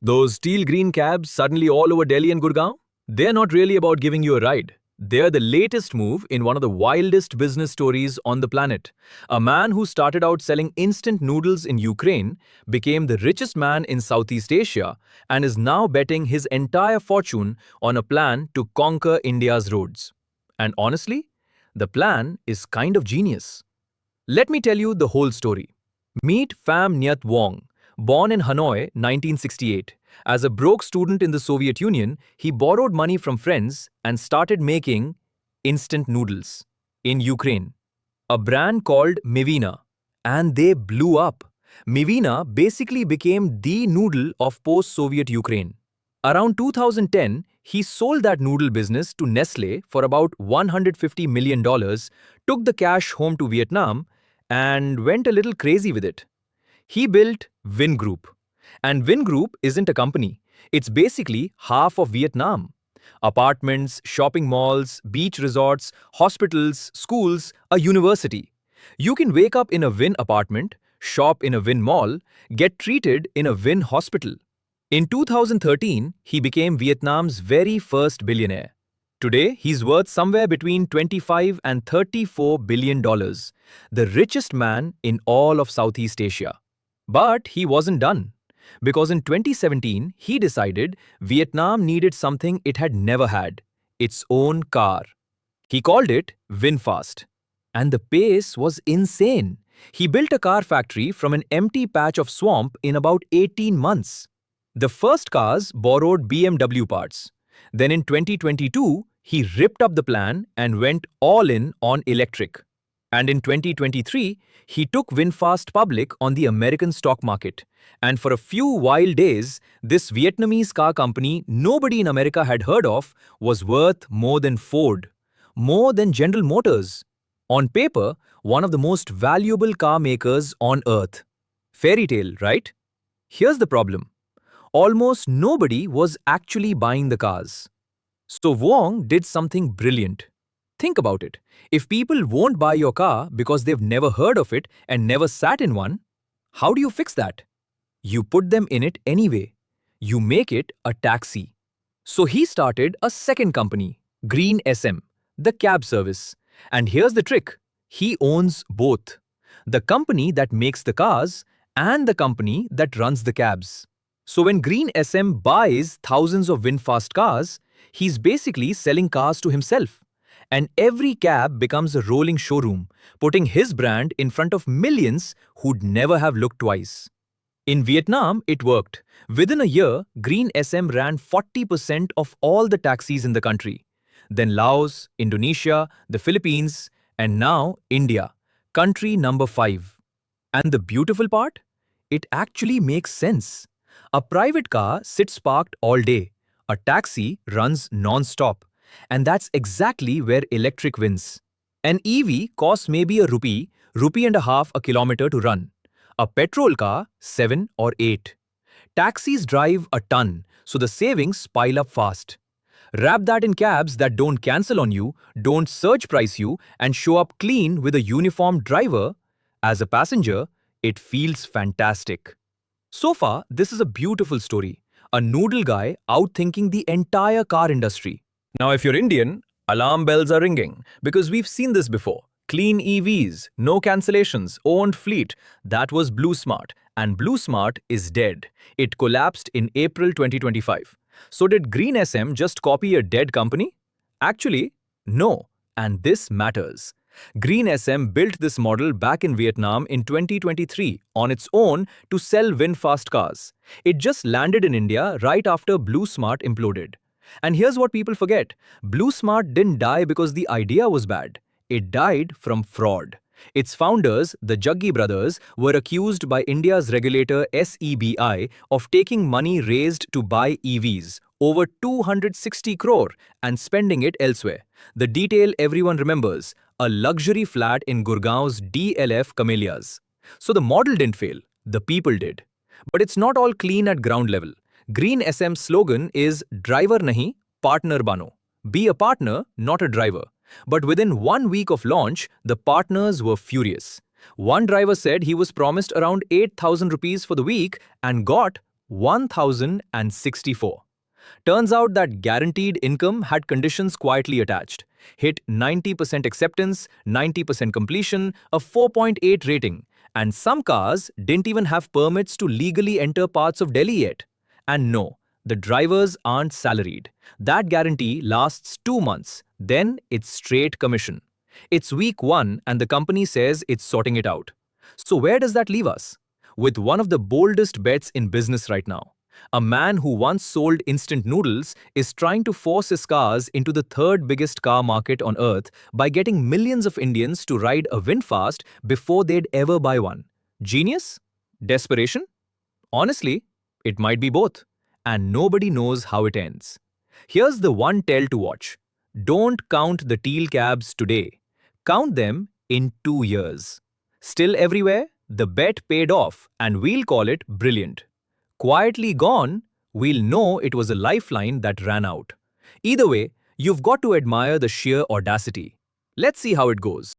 Those teal-green cabs suddenly all over Delhi and Gurgaon? They're not really about giving you a ride. They're the latest move in one of the wildest business stories on the planet. A man who started out selling instant noodles in Ukraine became the richest man in Southeast Asia and is now betting his entire fortune on a plan to conquer India's roads. And honestly, the plan is kind of genius. Let me tell you the whole story. Meet Pham Nhat Vuong, born in Hanoi 1968. As a broke student in the Soviet Union, he borrowed money from friends and started making instant noodles in Ukraine. A brand called Mivina, and they blew up. Mivina basically became the noodle of post-Soviet Ukraine. Around 2010, he sold that noodle business to Nestle for about $150 million, took the cash home to Vietnam, and went a little crazy with it. He built Vingroup. And Vingroup isn't a company. It's basically half of Vietnam. Apartments, shopping malls, beach resorts, hospitals, schools, a university. You can wake up in a Vin apartment, shop in a Vin mall, get treated in a Vin hospital. In 2013, he became Vietnam's very first billionaire. Today, he's worth somewhere between $25 and $34 billion, the richest man in all of Southeast Asia. But he wasn't done. Because in 2017, he decided Vietnam needed something it had never had, its own car. He called it VinFast. And the pace was insane. He built a car factory from an empty patch of swamp in about 18 months. The first cars borrowed BMW parts. Then in 2022, he ripped up the plan and went all in on electric. And in 2023, he took VinFast public on the American stock market. And for a few wild days, this Vietnamese car company nobody in America had heard of was worth more than Ford, more than General Motors. On paper, one of the most valuable car makers on earth. Fairy tale, right? Here's the problem. Almost nobody was actually buying the cars. So Vuong did something brilliant. Think about it. If people won't buy your car because they've never heard of it and never sat in one, how do you fix that? You put them in it anyway. You make it a taxi. So he started a second company, Green SM, the cab service. And here's the trick. He owns both. The company that makes the cars and the company that runs the cabs. So when Green SM buys thousands of VinFast cars, he's basically selling cars to himself. And every cab becomes a rolling showroom, putting his brand in front of millions who'd never have looked twice. In Vietnam, it worked. Within a year, Green SM ran 40% of all the taxis in the country. Then Laos, Indonesia, the Philippines, and now India, country number 5. And the beautiful part? It actually makes sense. A private car sits parked all day. A taxi runs non-stop. And that's exactly where electric wins. An EV costs maybe a rupee and a half a kilometer to run. A petrol car, 7 or 8. Taxis drive a ton, so the savings pile up fast. Wrap that in cabs that don't cancel on you, don't surge price you, and show up clean with a uniformed driver. As a passenger, it feels fantastic. So far, this is a beautiful story. A noodle guy outthinking the entire car industry. Now, if you're Indian, alarm bells are ringing because we've seen this before. Clean EVs, no cancellations, owned fleet. That was BluSmart, and BluSmart is dead. It collapsed in April 2025. So did Green SM just copy a dead company? Actually, no, and this matters. Green SM built this model back in Vietnam in 2023 on its own to sell VinFast cars. It just landed in India right after BluSmart imploded. And here's what people forget. BluSmart didn't die because the idea was bad. It died from fraud. Its founders, the Jaggi brothers, were accused by India's regulator SEBI of taking money raised to buy EVs, over 260 crore, and spending it elsewhere. The detail everyone remembers, a luxury flat in Gurgaon's DLF Camellias. So the model didn't fail, the people did. But it's not all clean at ground level. Green SM's slogan is driver nahi, partner bano. Be a partner, not a driver. But within 1 week of launch, the partners were furious. One driver said he was promised around 8,000 rupees for the week and got 1064. Turns out that guaranteed income had conditions quietly attached. Hit 90% acceptance, 90% completion, a 4.8 rating. And some cars didn't even have permits to legally enter parts of Delhi yet. And no, the drivers aren't salaried. That guarantee lasts 2 months. Then it's straight commission. It's week 1 and the company says it's sorting it out. So where does that leave us? With one of the boldest bets in business right now. A man who once sold instant noodles is trying to force his cars into the third biggest car market on earth by getting millions of Indians to ride a VinFast before they'd ever buy one. Genius? Desperation? Honestly, it might be both. And nobody knows how it ends. Here's the one tale to watch. Don't count the teal cabs today. Count them in 2 years. Still everywhere? The bet paid off and we'll call it brilliant. Quietly gone, we'll know it was a lifeline that ran out. Either way, you've got to admire the sheer audacity. Let's see how it goes.